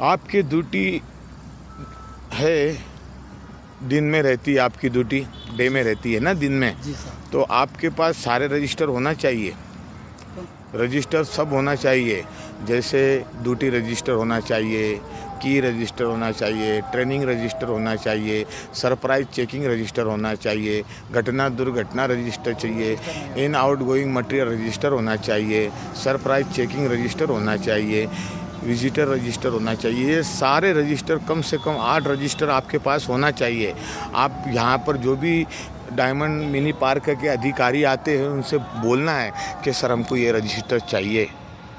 आपकी ड्यूटी है, दिन में रहती है आपकी ड्यूटी, डे में रहती है ना, दिन में। जी सर। तो आपके पास सारे रजिस्टर होना चाहिए, रजिस्टर सब होना चाहिए। जैसे ड्यूटी रजिस्टर होना चाहिए, की रजिस्टर होना चाहिए, ट्रेनिंग रजिस्टर होना चाहिए, सरप्राइज चेकिंग रजिस्टर होना चाहिए, घटना दुर्घटना रजिस्टर चाहिए, in out going material register होना चाहिए, सरप्राइज चेकिंग रजिस्टर होना चाहिए, विजिटर रजिस्टर होना चाहिए। ये सारे रजिस्टर, कम से कम 8 रजिस्टर आपके पास होना चाहिए। आप यहाँ पर जो भी डायमंड मिनी पार्क के अधिकारी आते हैं उनसे बोलना है कि सर हमको ये रजिस्टर चाहिए,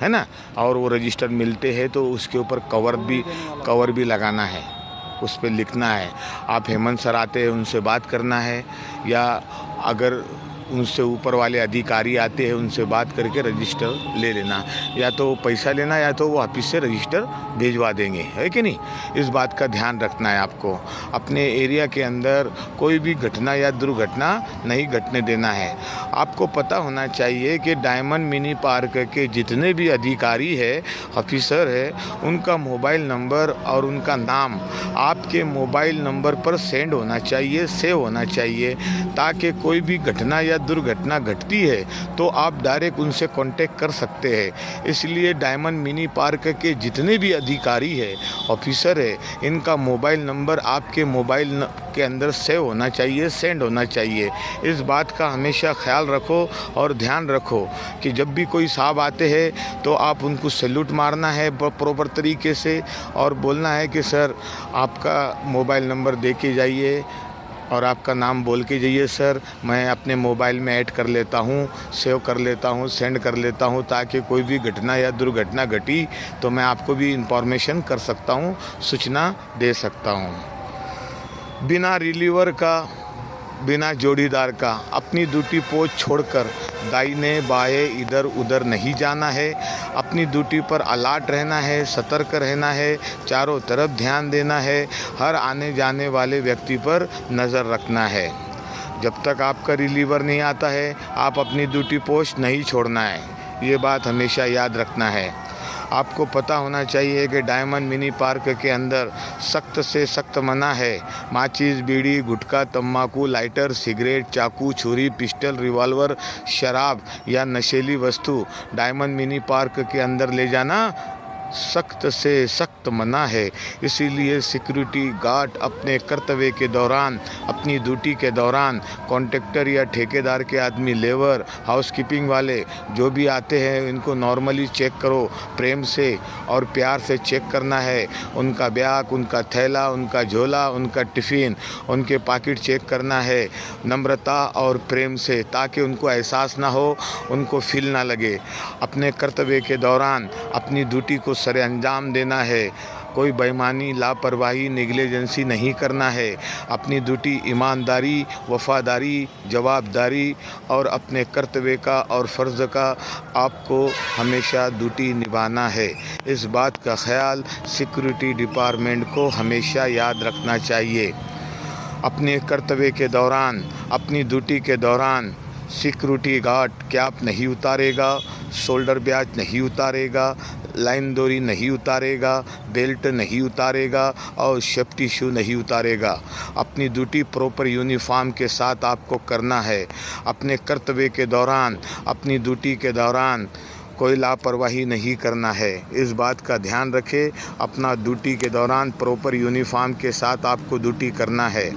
है ना। और वो रजिस्टर मिलते हैं तो उसके ऊपर कवर भी लगाना है, उस पर लिखना है। आप हेमंत सर आते हैं उनसे बात करना है, या अगर उनसे ऊपर वाले अधिकारी आते हैं उनसे बात करके रजिस्टर ले लेना, या तो पैसा लेना या तो वो ऑफिस से रजिस्टर भिजवा देंगे, है कि नहीं। इस बात का ध्यान रखना है आपको। अपने एरिया के अंदर कोई भी घटना या दुर्घटना नहीं घटने देना है। आपको पता होना चाहिए कि डायमंड मिनी पार्क के जितने भी अधिकारी है, ऑफिसर है, उनका मोबाइल नंबर और उनका नाम आपके मोबाइल नंबर पर सेंड होना चाहिए, सेव होना चाहिए, ताकि कोई भी घटना या दुर्घटना घटती है तो आप डायरेक्ट उनसे कांटेक्ट कर सकते हैं। इसलिए डायमंड मिनी पार्क के जितने भी अधिकारी है, ऑफिसर है, इनका मोबाइल नंबर आपके मोबाइल के अंदर सेव होना चाहिए, सेंड होना चाहिए। इस बात का हमेशा ख्याल रखो और ध्यान रखो कि जब भी कोई साहब आते हैं तो आप उनको सैल्यूट मारना है प्रॉपर तरीके से, और बोलना है कि सर आपका मोबाइल नंबर दे के जाइए और आपका नाम बोल के जाइए, सर मैं अपने मोबाइल में ऐड कर लेता हूँ, सेव कर लेता हूँ, सेंड कर लेता हूँ, ताकि कोई भी घटना या दुर्घटना घटी तो मैं आपको भी इंफॉर्मेशन कर सकता हूँ, सूचना दे सकता हूँ। बिना रिलीवर का, बिना जोड़ीदार का अपनी ड्यूटी पोस्ट छोड़कर दाहिने बाएं इधर उधर नहीं जाना है। अपनी ड्यूटी पर अलर्ट रहना है, सतर्क रहना है, चारों तरफ ध्यान देना है, हर आने जाने वाले व्यक्ति पर नज़र रखना है। जब तक आपका रिलीवर नहीं आता है आप अपनी ड्यूटी पोस्ट नहीं छोड़ना है, ये बात हमेशा याद रखना है। आपको पता होना चाहिए कि डायमंड मिनी पार्क के अंदर सख्त से सख्त मना है। माचिस, बीड़ी, गुटखा, तम्बाकू, लाइटर, सिगरेट, चाकू, छुरी, पिस्टल, रिवॉल्वर, शराब या नशीली वस्तु डायमंड मिनी पार्क के अंदर ले जाना सख्त से सख्त मना है। इसीलिए सिक्योरिटी गार्ड अपने कर्तव्य के दौरान, अपनी ड्यूटी के दौरान कॉन्ट्रैक्टर या ठेकेदार के आदमी, लेबर, हाउसकीपिंग वाले जो भी आते हैं इनको नॉर्मली चेक करो, प्रेम से और प्यार से चेक करना है। उनका बैग, उनका थैला, उनका झोला, उनका टिफ़िन, उनके पॉकेट चेक करना है नम्रता और प्रेम से, ताकि उनको एहसास ना हो, उनको फील ना लगे। अपने कर्तव्य के दौरान अपनी ड्यूटी को सरे अंजाम देना है। कोई बेईमानी, लापरवाही, नेग्लिजेंसी नहीं करना है। अपनी ड्यूटी ईमानदारी, वफादारी, जवाबदारी और अपने कर्तव्य का और फ़र्ज़ का आपको हमेशा ड्यूटी निभाना है। इस बात का ख्याल सिक्योरिटी डिपार्टमेंट को हमेशा याद रखना चाहिए। अपने कर्तव्य के दौरान, अपनी ड्यूटी के दौरान सिक्योरिटी गार्ड कैप नहीं उतारेगा, शोल्डर बैज नहीं उतारेगा, लाइन डोरी नहीं उतारेगा, बेल्ट नहीं उतारेगा और सेफ्टी शू नहीं उतारेगा। अपनी ड्यूटी प्रॉपर यूनिफॉर्म के साथ आपको करना है। अपने कर्तव्य के दौरान, अपनी ड्यूटी के दौरान कोई लापरवाही नहीं करना है। इस बात का ध्यान रखें। अपना ड्यूटी के दौरान प्रॉपर यूनिफॉर्म के साथ आपको ड्यूटी करना है।